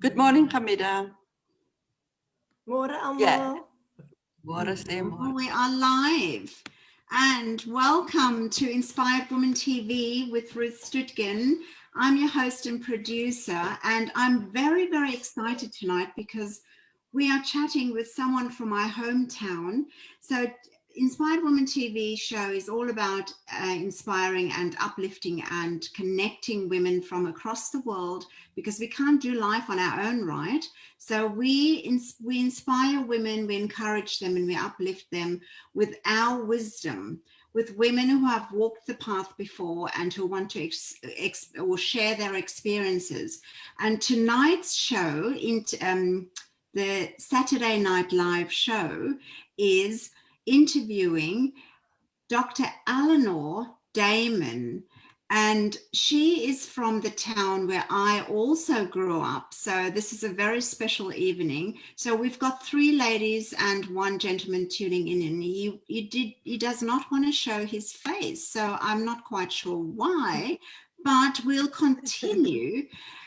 Good morning, Hamida. Môre Yeah. almal. Môre stem. We are live, and welcome to Inspired Woman TV with Ruth Stuettgen. I'm your host and producer, and I'm very, very excited tonight because we are chatting with someone from my hometown. So Inspired Woman TV show is all about inspiring and uplifting and connecting women from across the world, because we can't do life on our own, right? So we inspire women, we encourage them, and we uplift them with our wisdom, with women who have walked the path before and who want to or share their experiences. And tonight's show, the Saturday Night Live show, is interviewing Dr. Eleanor Damon, and she is from the town where I also grew up. So this is a very special evening. So we've got 3 ladies and 1 gentleman tuning in, and he does not want to show his face. So I'm not quite sure why, but we'll continue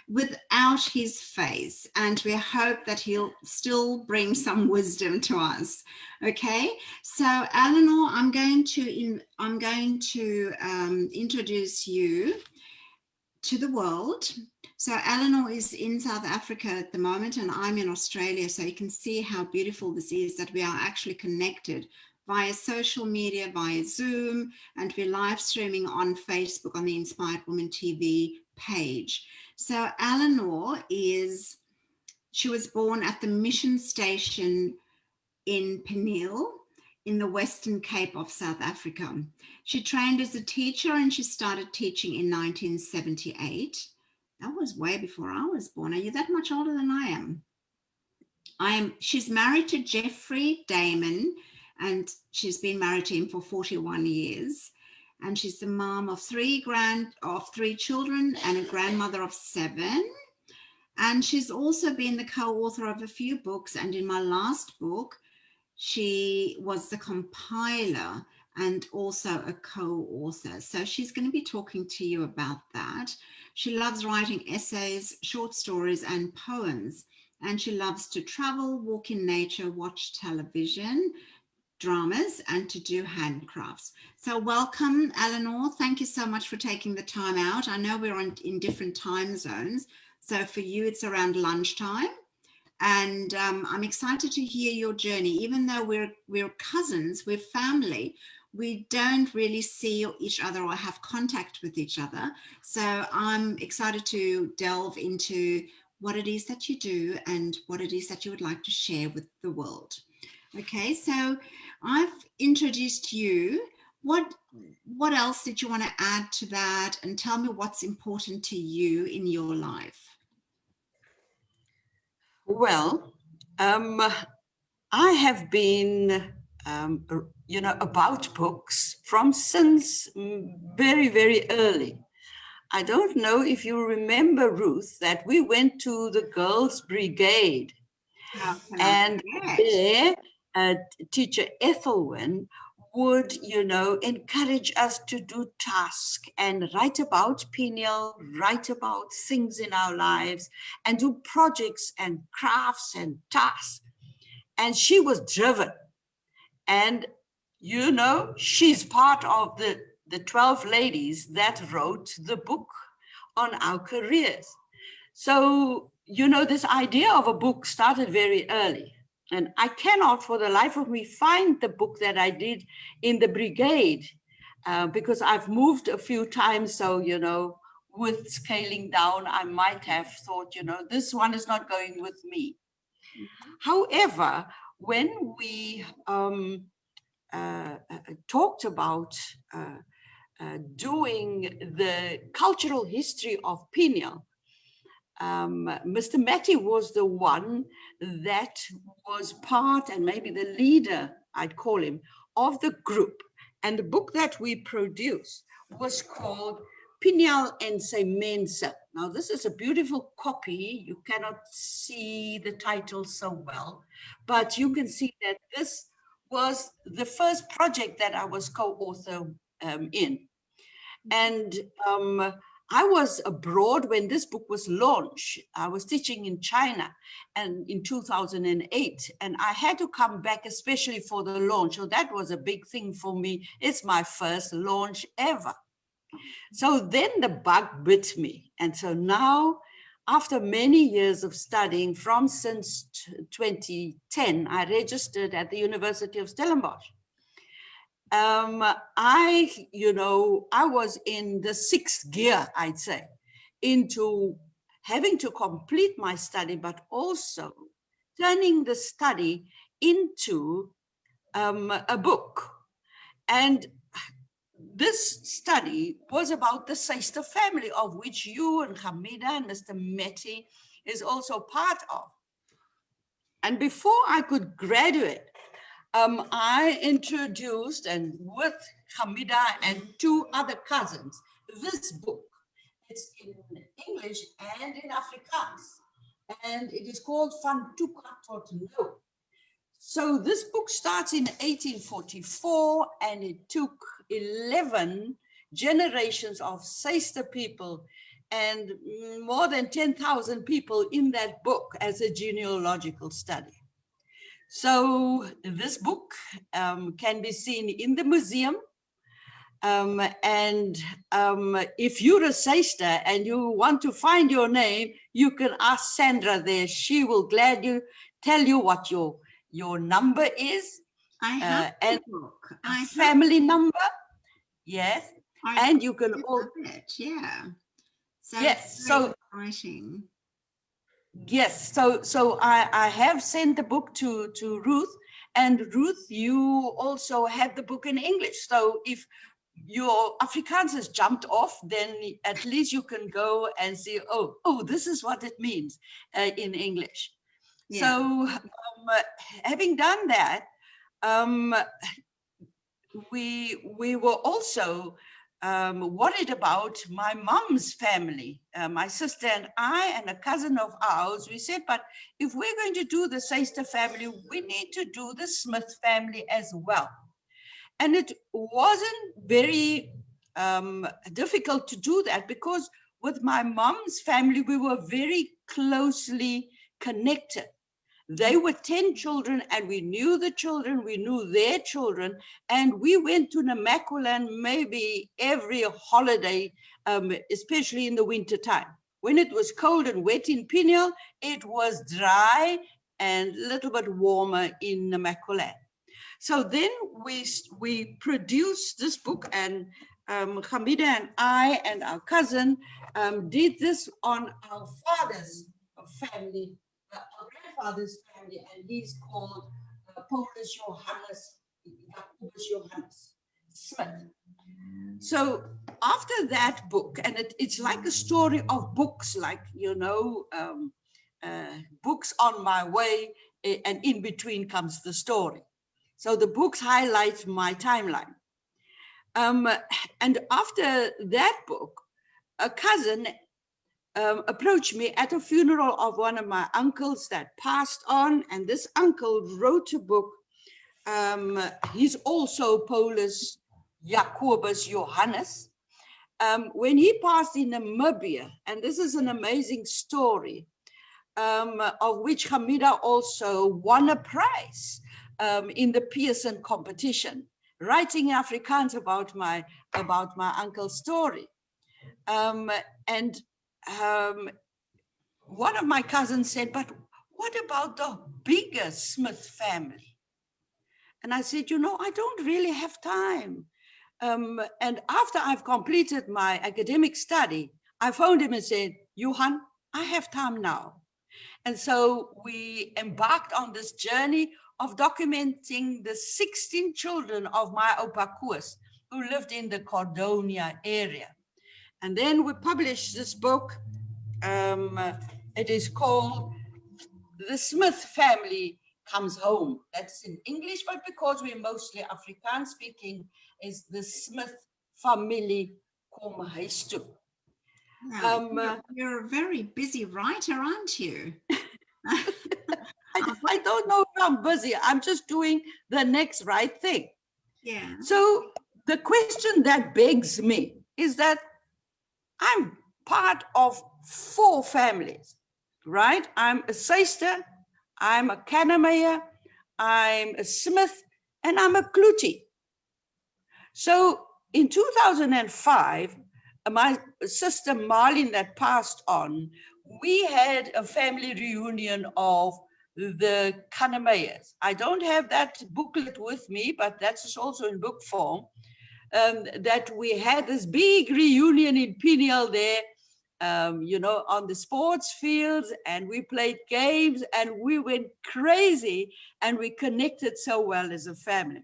without his face, and we hope that he'll still bring some wisdom to us. Okay, so Eleanor, I'm going to introduce you to the world. So Eleanor is in South Africa at the moment, and I'm in Australia. So you can see how beautiful this is, that we are actually connected via social media, via Zoom, and we're live streaming on Facebook on the Inspired Woman TV page. So Eleanor she was born at the mission station in Peniel in the Western Cape of South Africa. She trained as a teacher, and she started teaching in 1978. That was way before I was born. Are you that much older than I am? She's married to Jeffrey Damon, and she's been married to him for 41 years. And she's the mom of 3 children and a grandmother of 7. And she's also been the co-author of a few books. And in my last book, she was the compiler and also a co-author. So she's going to be talking to you about that. She loves writing essays, short stories, and poems. And she loves to travel, walk in nature, watch television, dramas, and to do handcrafts. So welcome, Eleanor. Thank you so much for taking the time out. I know we're in different time zones. So for you, it's around lunchtime. And I'm excited to hear your journey. Even though we're cousins, we're family, we don't really see each other or have contact with each other. So I'm excited to delve into what it is that you do and what it is that you would like to share with the world. Okay, so I've introduced you. What else did you want to add to that? And tell me what's important to you in your life. Well, I have been, about books since very, very early. I don't know if you remember, Ruth, that we went to the Girls' Brigade. And there, Teacher Ethelwyn would, encourage us to do tasks and write about Peniel, write about things in our lives, and do projects and crafts and tasks. And she was driven. And, she's part of the 12 ladies that wrote the book on our careers. So, this idea of a book started very early. And I cannot for the life of me find the book that I did in the brigade because I've moved a few times. So, with scaling down, I might have thought, this one is not going with me. Mm-hmm. However, when we talked about doing the cultural history of Peniel, Mr. Matty was the one that was part, and maybe the leader, I'd call him, of the group. And the book that we produced was called Peniel en sy Mense. Now, this is a beautiful copy. You cannot see the title so well, but you can see that this was the first project that I was co-author in. And I was abroad when this book was launched. I was teaching in China and in 2008, and I had to come back especially for the launch. So that was a big thing for me. It's my first launch ever. So then the bug bit me. And so now, after many years of studying since 2010, I registered at the University of Stellenbosch. I was in the sixth gear, I'd say, into having to complete my study, but also turning the study into a book. And this study was about the Seister family, of which you and Hamida and Mr. Meti is also part of. And before I could graduate, I introduced, and with Hamida and two other cousins, this book. It's in English and in Afrikaans, and it is called Van Toekomst tot Nou. So this book starts in 1844, and it took 11 generations of Seister people and more than 10,000 people in that book as a genealogical study. So this book can be seen in the museum. If you're a Seister and you want to find your name, you can ask Sandra there. She will gladly tell you what your number is. I have and the book. Family number. Yes. And you can all it. Yeah. So yes. So exciting. Yes, so I have sent the book to Ruth, and Ruth, you also have the book in English. So if your Afrikaans has jumped off, then at least you can go and see, oh, this is what it means in English. Yeah. So having done that, we were also worried about my mom's family, my sister and I, and a cousin of ours. We said, but if we're going to do the Seister family, we need to do the Smith family as well. And it wasn't very difficult to do that, because with my mom's family, we were very closely connected. They were 10 children, and we knew the children, we knew their children, and we went to Namaqualand maybe every holiday, especially in the winter time. When it was cold and wet in Pineal, it was dry and a little bit warmer in Namaqualand. So then we produced this book, and Hamida and I and our cousin did this on our father's family, our grandfather's family, and he's called Polish Johannes Smith. So after that book, and it's like a story of books, like, books on my way, and in between comes the story. So the books highlight my timeline. And after that book, a cousin approached me at a funeral of one of my uncles that passed on, and this uncle wrote a book. He's also Polish, Jacobus Johannes. When he passed in Namibia, and this is an amazing story, of which Hamida also won a prize in the Pearson competition, writing in Afrikaans about my uncle's story. One of my cousins said, but what about the bigger Smith family? And I said, I don't really have time. And after I've completed my academic study, I phoned him and said, Johan, I have time now. And so we embarked on this journey of documenting the 16 children of my Opa Koos, who lived in the Cordonia area. And then we published this book. It is called The Smith Family Comes Home. That's in English, but because we're mostly Afrikaans speaking, is The Smith Family Kom Huis Toe. You're a very busy writer, aren't you? I don't know if I'm busy. I'm just doing the next right thing. Yeah. So the question that begs me is that I'm part of 4 families, right? I'm a Seister, I'm a Kannemeyer, I'm a Smith, and I'm a Kluti. So in 2005, my sister Marlene that passed on, we had a family reunion of the Kannemeyers. I don't have that booklet with me, but that's also in book form. That we had this big reunion in Pineal there, you know, on the sports fields, and we played games and we went crazy and we connected so well as a family.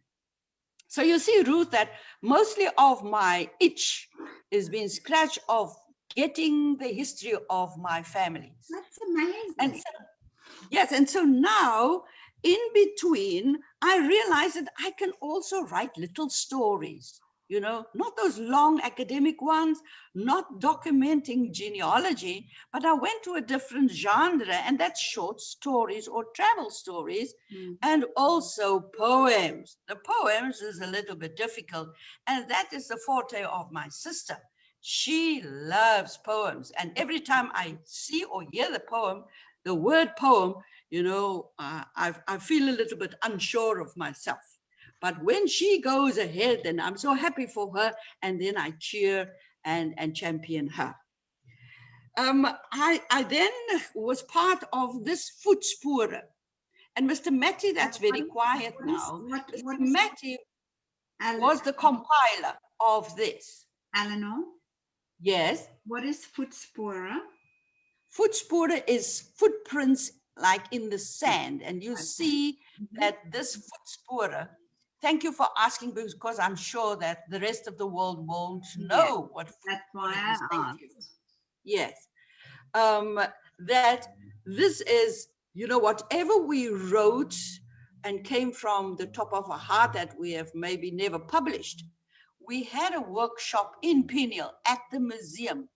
So you see, Ruth, that mostly of my itch is being scratched of getting the history of my families. That's amazing. And so, yes, and so now in between, I realized that I can also write little stories, you know, not those long academic ones, not documenting genealogy, but I went to a different genre, and that's short stories or travel stories, and also poems. The poems is a little bit difficult, and that is the forte of my sister. She loves poems, and every time I see or hear the word poem, you know, I feel a little bit unsure of myself. But when she goes ahead, then I'm so happy for her, and then I cheer and champion her. I then was part of this Voetspore. And Mr. Matty, that's very quiet now. Mr. Matty was the compiler of this. Eleanor? Yes. What is Voetspore? Voetspore is footprints like in the sand. And you see that this Voetspore, thank you for asking, because I'm sure that the rest of the world won't know what that's why is. I Thank you. Yes. That this is, you know, whatever we wrote and came from the top of our heart that we have maybe never published. We had a workshop in Pineal at the museum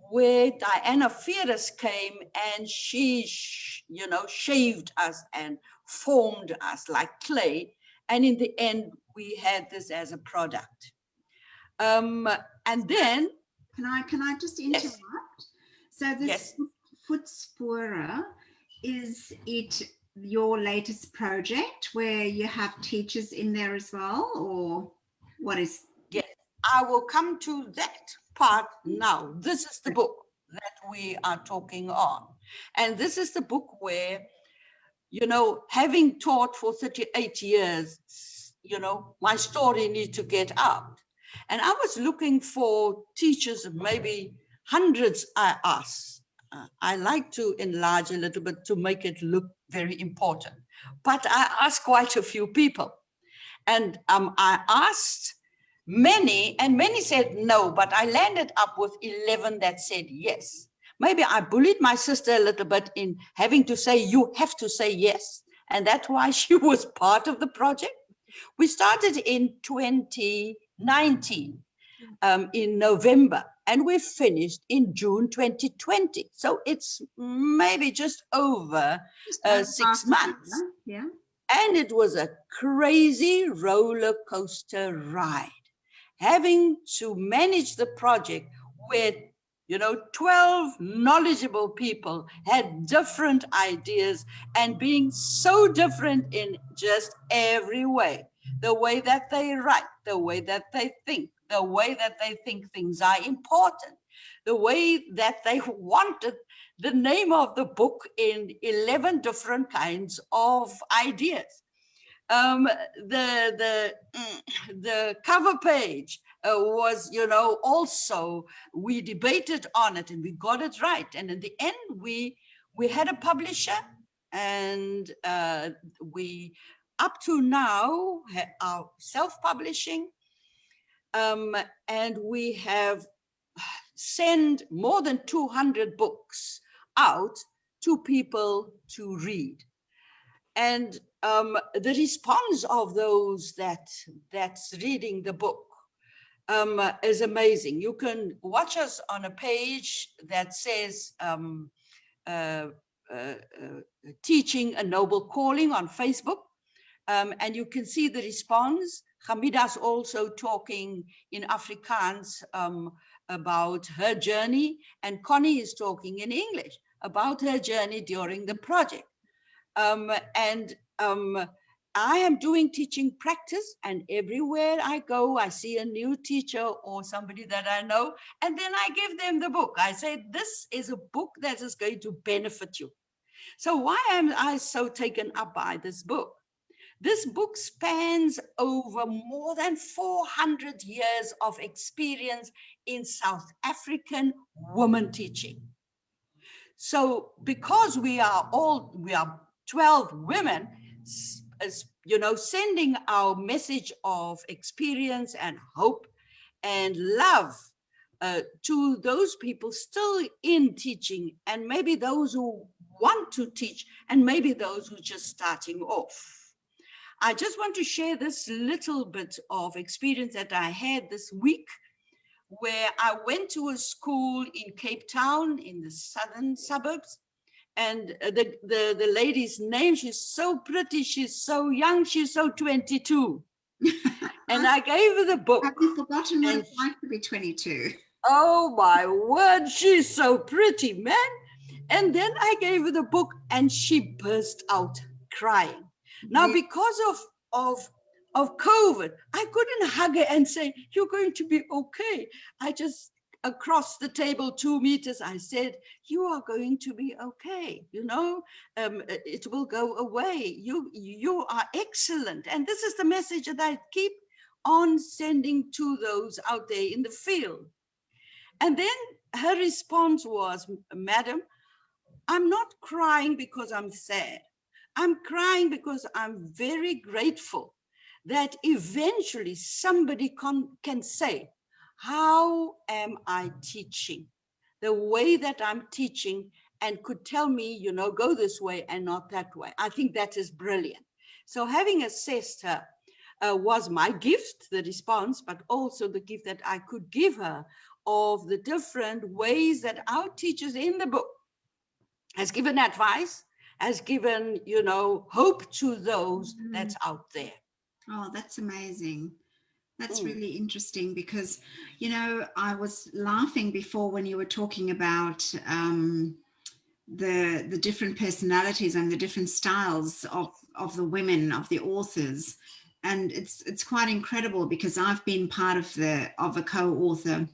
where Diana Ferris came, and she, you know, shaved us and formed us like clay. And in the end, we had this as a product. And then... Can I just interrupt? Yes. So this Voetspore, is it your latest project where you have teachers in there as well, or what is? Yes, I will come to that part now. This is the book that we are talking on. And this is the book where, you know, having taught for 38 years, you know, my story needs to get out. And I was looking for teachers, maybe hundreds I asked. I like to enlarge a little bit to make it look very important. But I asked quite a few people. And I asked many, and many said no, but I landed up with 11 that said yes. Maybe I bullied my sister a little bit in having to say, you have to say yes. And that's why she was part of the project. We started in 2019, in November, and we finished in June 2020. So it's maybe just over 6 months. Yeah. And it was a crazy roller coaster ride. Having to manage the project where, you know, 12 knowledgeable people had different ideas, and being so different in just every way. The way that they write, the way that they think, the way that they think things are important, the way that they wanted the name of the book in 11 different kinds of ideas. The cover page was, you know, also, we debated on it and we got it right. And in the end, we had a publisher, and we, up to now, are self-publishing. And we have sent more than 200 books out to people to read. And the response of those that's reading the book is amazing. You can watch us on a page that says Teaching a Noble Calling on Facebook, and you can see the response. Hamida's also talking in Afrikaans about her journey, and Connie is talking in English about her journey during the project. And I am doing teaching practice, and everywhere I go, I see a new teacher or somebody that I know, and then I give them the book. I say, this is a book that is going to benefit you. So why am I so taken up by this book? This book spans over more than 400 years of experience in South African woman teaching. So because we are 12 women, as you know, sending our message of experience and hope and love to those people still in teaching, and maybe those who want to teach, and maybe those who are just starting off. I just want to share this little bit of experience that I had this week, where I went to a school in Cape Town in the southern suburbs. And the lady's name, she's so pretty, she's so young, she's so 22. And I gave her the book. Have you forgotten what it's like to be 22? Oh my word, she's so pretty, man. And then I gave her the book and she burst out crying. Now, because of COVID, I couldn't hug her and say, you're going to be okay. I just, across the table, 2 meters, I said, you are going to be okay. You know, it will go away. You are excellent. And this is the message that I keep on sending to those out there in the field. And then her response was, madam, I'm not crying because I'm sad. I'm crying because I'm very grateful that eventually somebody can say, how am I teaching? The way that I'm teaching, and could tell me, you know, go this way and not that way. I think that is brilliant. So having assessed her was my gift, the response, but also the gift that I could give her of the different ways that our teachers in the book has given advice, has given, you know, hope to those that's out there. Oh, that's amazing. That's really interesting because, you know, I was laughing before when you were talking about the different personalities and the different styles of the women, of the authors. And it's quite incredible because I've been part of a co-author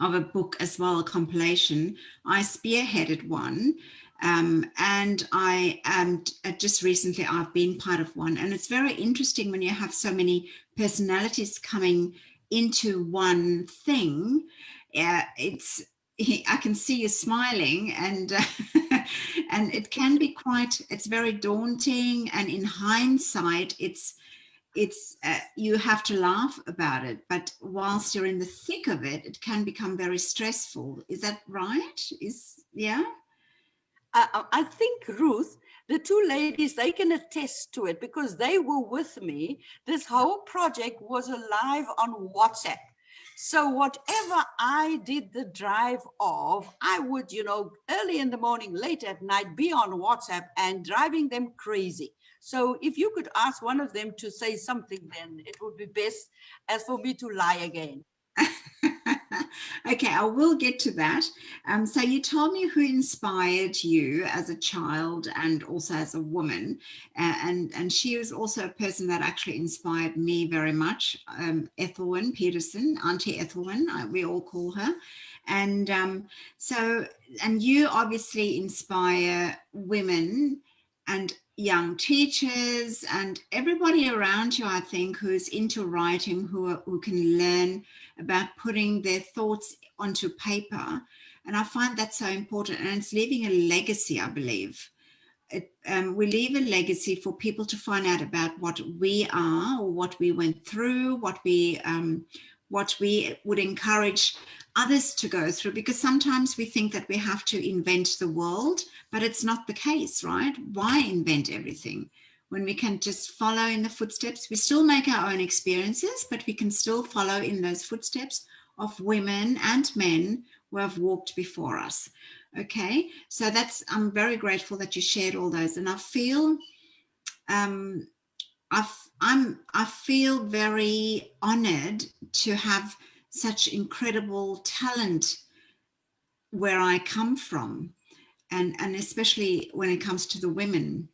of a book as well, a compilation. I spearheaded one, and I am just recently I've been part of one, and it's very interesting when you have so many personalities coming into one thing. I can see you smiling, and and it can be it's very daunting, and in hindsight it's you have to laugh about it, but whilst you're in the thick of it, it can become very stressful. Is that right? I think, Ruth, the two ladies, they can attest to it because they were with me. This whole project was alive on WhatsApp. So whatever I did the drive of, I would, you know, early in the morning, late at night, be on WhatsApp and driving them crazy. So if you could ask one of them to say something, then it would be best as for me to lie again. Okay, I will get to that. So you told me who inspired you as a child and also as a woman. And she was also a person that actually inspired me very much. Ethelwyn Peterson, Auntie Ethelwyn, we all call her. And and you obviously inspire women and young teachers and everybody around you, I think, who's into writing, who can learn about putting their thoughts onto paper. And I find that so important, and it's leaving a legacy, I believe. We leave a legacy for people to find out about what we are or what we went through, what we would encourage others to go through, because sometimes we think that we have to invent the world, but it's not the case, right? Why invent everything when we can just follow in the footsteps? We still make our own experiences, but we can still follow in those footsteps of women and men who have walked before us. Okay, so I'm very grateful that you shared all those, and I feel I feel very honored to have such incredible talent where I come from, and especially when it comes to the women.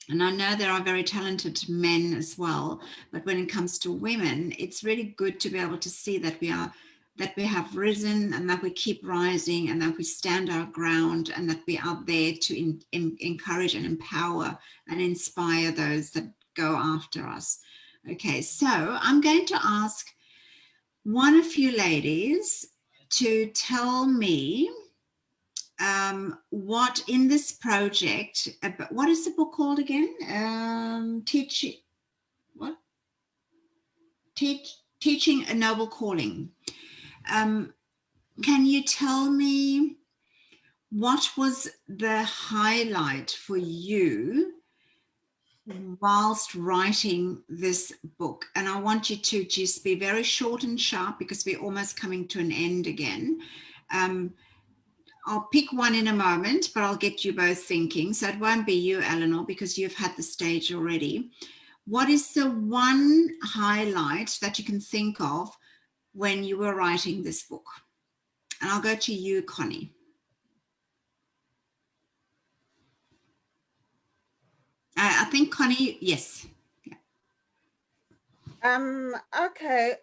And I know there are very talented men as well, but when it comes to women, it's really good to be able to see that we have risen, and that we keep rising, and that we stand our ground, and that we are there to encourage and empower and inspire those that go after us. Okay, so I'm going to ask one of you ladies to tell me what in this project, what is the book called again? Teaching a Noble Calling. Can you tell me what was the highlight for you whilst writing this book? And I want you to just be very short and sharp, because we're almost coming to an end again. I'll pick one in a moment, but I'll get you both thinking. So it won't be you, Eleanor, because you've had the stage already. What is the one highlight that you can think of when you were writing this book? And I'll go to you, Connie. I think Connie, yes. Yeah. Okay.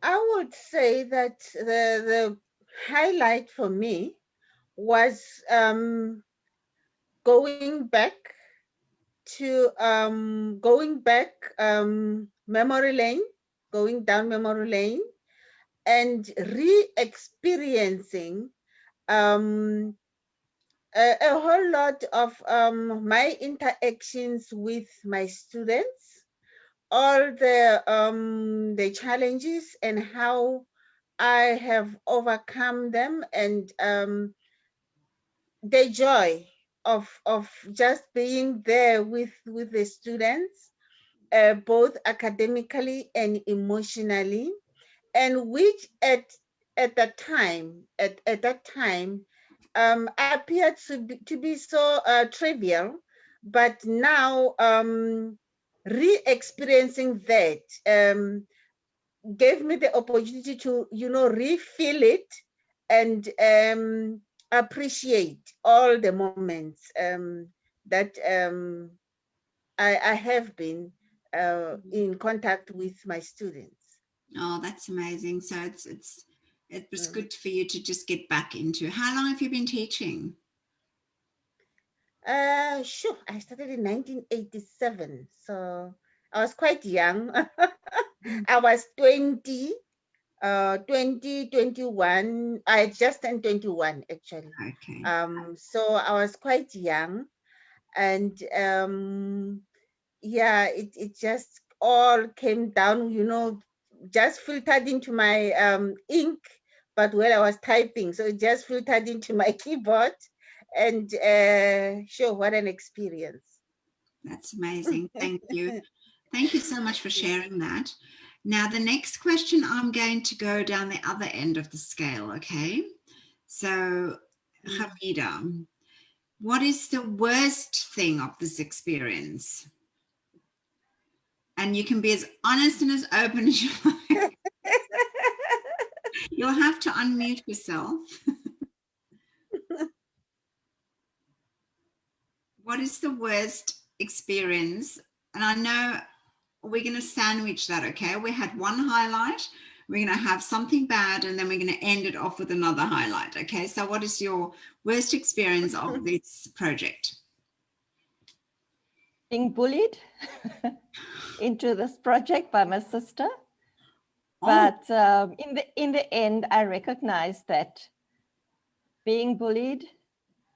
I would say that the highlight for me was going back memory lane, going down memory lane, and re-experiencing a whole lot of my interactions with my students, all the challenges and how I have overcome them, and the joy of just being there with the students, both academically and emotionally, and which at that time appeared to be so trivial, but now re-experiencing that gave me the opportunity to re-feel it and appreciate all the moments that I have been in contact with my students. Oh, that's amazing. So it was good for you to just get back into. How long have you been teaching? Sure. I started in 1987, so I was quite young. I was 20, 21. I just turned 21 actually. Okay. So I was quite young, and yeah, it just all came down, just filtered into my ink, but while I was typing, so it just filtered into my keyboard, and sure, what an experience. That's amazing. Thank you. Thank you so much for sharing that. Now, the next question, I'm going to go down the other end of the scale, okay? So, Hamida, what is the worst thing of this experience? And you can be as honest and as open as you like. You'll have to unmute yourself. What is the worst experience? And I know we're going to sandwich that, okay? We had one highlight, we're going to have something bad, and then we're going to end it off with another highlight, okay? So what is your worst experience of this project? Being bullied into this project by my sister. But in the end, I recognized that being bullied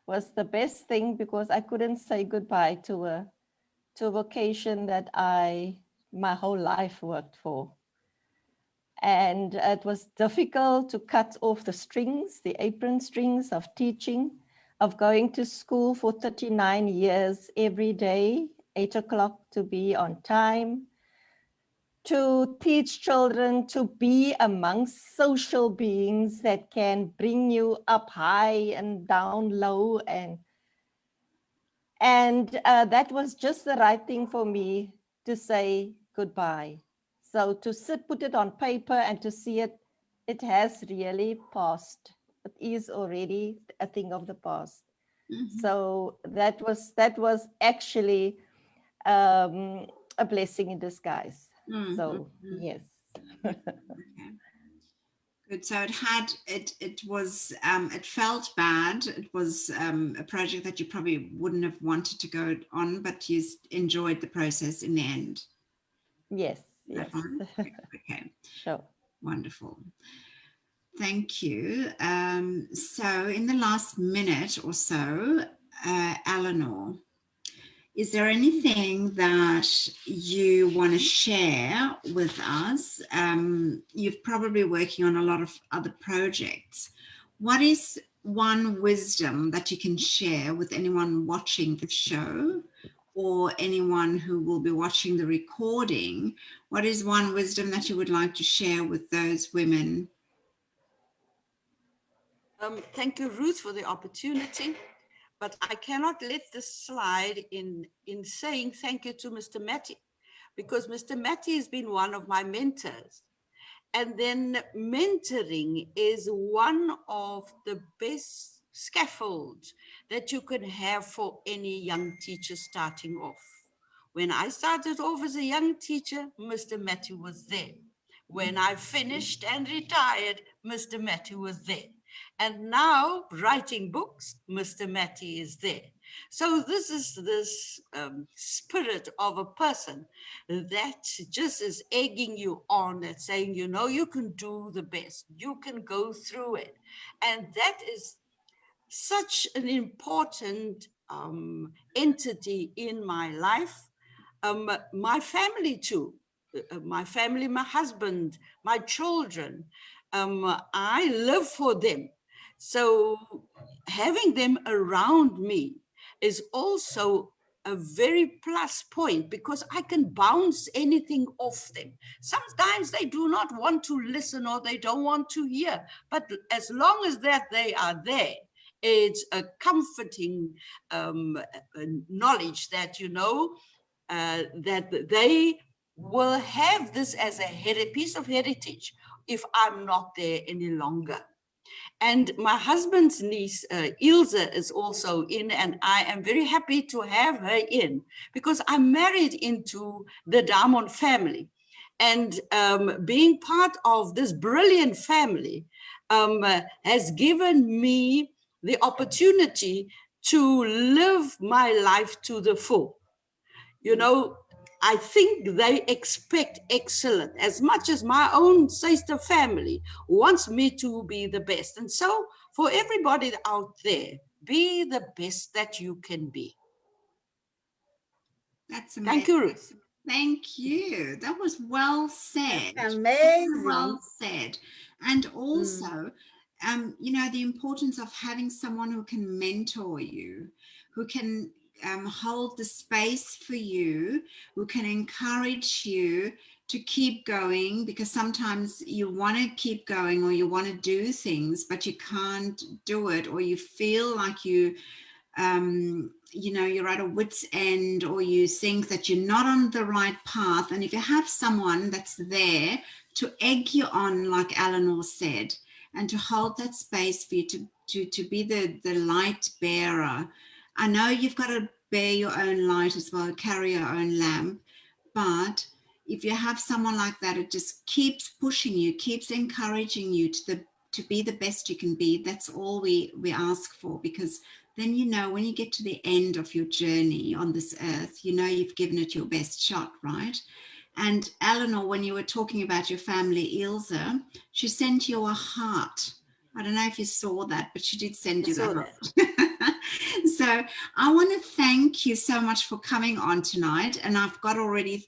was the best thing, because I couldn't say goodbye to a vocation that my whole life worked for. And it was difficult to cut off the strings, the apron strings of teaching, of going to school for 39 years every day, 8 o'clock to be on time, to teach children to be amongst social beings that can bring you up high and down low, and that was just the right thing for me to say goodbye. So to put it on paper and to see it, it has really passed. It is already a thing of the past. Mm-hmm. So that was actually a blessing in disguise. Mm-hmm. So yes. Okay. Good. So it was it felt bad. It was a project that you probably wouldn't have wanted to go on, but you enjoyed the process in the end. Yes. Yes. Okay. Sure. Wonderful. Thank you. So in the last minute or so, Eleanor, is there anything that you want to share with us? You're probably working on a lot of other projects. What is one wisdom that you can share with anyone watching the show or anyone who will be watching the recording? What is one wisdom that you would like to share with those women? Thank you, Ruth, for the opportunity. But I cannot let this slide in saying thank you to Mr. Matty, because Mr. Matty has been one of my mentors. And then mentoring is one of the best scaffolds that you can have for any young teacher starting off. When I started off as a young teacher, Mr. Matty was there. When I finished and retired, Mr. Matty was there. And now, writing books, Mr. Matty is there. So this is this spirit of a person that just is egging you on, and saying, you know, you can do the best. You can go through it. And that is such an important entity in my life. My family too. My family, my husband, my children. I live for them. So having them around me is also a very plus point, because I can bounce anything off them. Sometimes they do not want to listen or they don't want to hear, but as long as that they are there, it's a comforting knowledge that, you know, that they will have this as a piece of heritage if I'm not there any longer. And my husband's niece, Ilse, is also in, and I am very happy to have her in, because I'm married into the Damon family. And being part of this brilliant family has given me the opportunity to live my life to the full. You know, I think they expect excellence as much as my own sister family wants me to be the best. And so for everybody out there, be the best that you can be. That's amazing. Thank you, Ruth. Thank you. That was well said. That's amazing. Well said. And also, you know, the importance of having someone who can mentor you, who can hold the space for you, who can encourage you to keep going, because sometimes you want to keep going or you want to do things, but you can't do it, or you feel like you know, you're at a wit's end, or you think that you're not on the right path. And if you have someone that's there to egg you on, like Eleanor said, and to hold that space for you to be the light bearer. I know you've got to bear your own light as well, carry your own lamp, but if you have someone like that, it just keeps pushing you, keeps encouraging you to be the best you can be. That's all we ask for, because then, you know, when you get to the end of your journey on this earth, you know you've given it your best shot, right? And Eleanor, when you were talking about your family, Ilse, she sent you a heart. I don't know if you saw that, but she did send you the heart. So I want to thank you so much for coming on tonight. And I've got already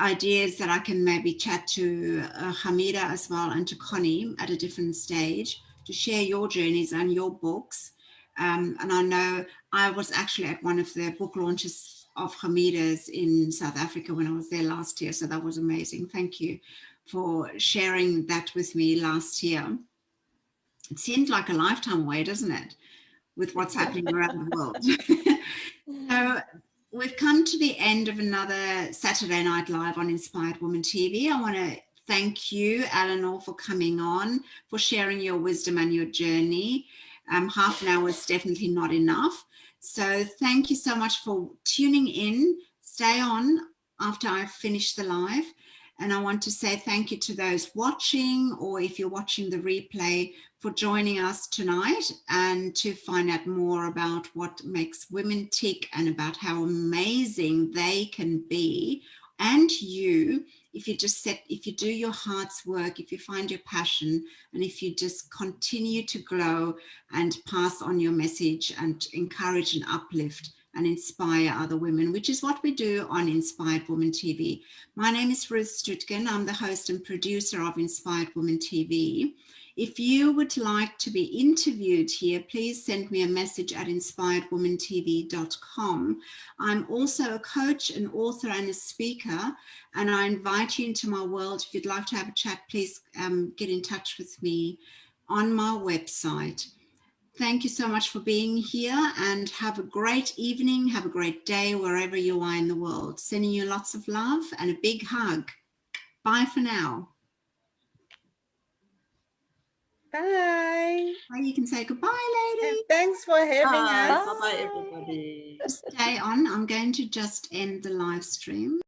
ideas that I can maybe chat to Hamida as well, and to Connie at a different stage, to share your journeys and your books. And I know I was actually at one of the book launches of Hamida's in South Africa when I was there last year. So that was amazing. Thank you for sharing that with me last year. It seems like a lifetime away, doesn't it? With what's happening around the world. So we've come to the end of another Saturday Night Live on Inspired Woman TV. I want to thank you, Eleanor, for coming on, for sharing your wisdom and your journey. Half an hour is definitely not enough. So thank you so much for tuning in. Stay on after I've finished the live. And I want to say thank you to those watching, or if you're watching the replay, for joining us tonight, and to find out more about what makes women tick and about how amazing they can be. And you, if you do your heart's work, if you find your passion, and if you just continue to glow and pass on your message and encourage and uplift and inspire other women, which is what we do on Inspired Woman TV. My name is Ruth Stuettgen. I'm the host and producer of Inspired Woman TV. If you would like to be interviewed here, please send me a message at InspiredWomanTV.com. I'm also a coach, an author, and a speaker, and I invite you into my world. If you'd like to have a chat, please get in touch with me on my website. Thank you so much for being here, and have a great evening, have a great day wherever you are in the world. Sending you lots of love and a big hug. Bye for now. Bye. You can say goodbye, lady. Thanks for having us. Bye-bye, everybody. Stay on. I'm going to just end the live stream.